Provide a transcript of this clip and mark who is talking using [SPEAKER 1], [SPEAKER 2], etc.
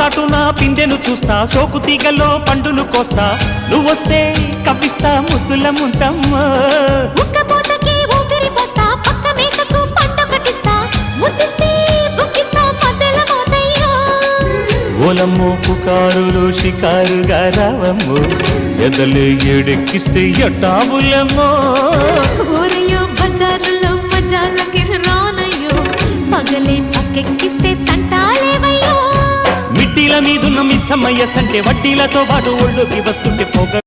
[SPEAKER 1] చాటున పిందెను చూస్తా, సోకు తీగల్లో పండును కోస్తా, నువ్వొస్తే కప్పిస్తా ముద్దుల ముంతమ్మ.
[SPEAKER 2] ఉక్కపోతకి ఊపిరి పోస్తా, పక్క మేకకు పంట కట్టిస్తా, ముద్దిస్తే బుక్కిస్తా మధ్యల మోతయ్యో.
[SPEAKER 1] ఓలమ్మో పుకారులు షికారుగా రావమ్మో, ఎదలు ఎడెక్కిస్తే ఎట్టాబులమ్మో.
[SPEAKER 2] ఊరయ్యో బజారులో మజాలకి రానయ్యో, పగలే పక్కెక్కిస్తే తంటాలేవయ్యో.
[SPEAKER 1] మిట్టిల మీదున్న మిస్సమ్మయ్య సంటే వడ్డీలతో పాటు ఒళ్ళోకి వస్తుంటే పొగ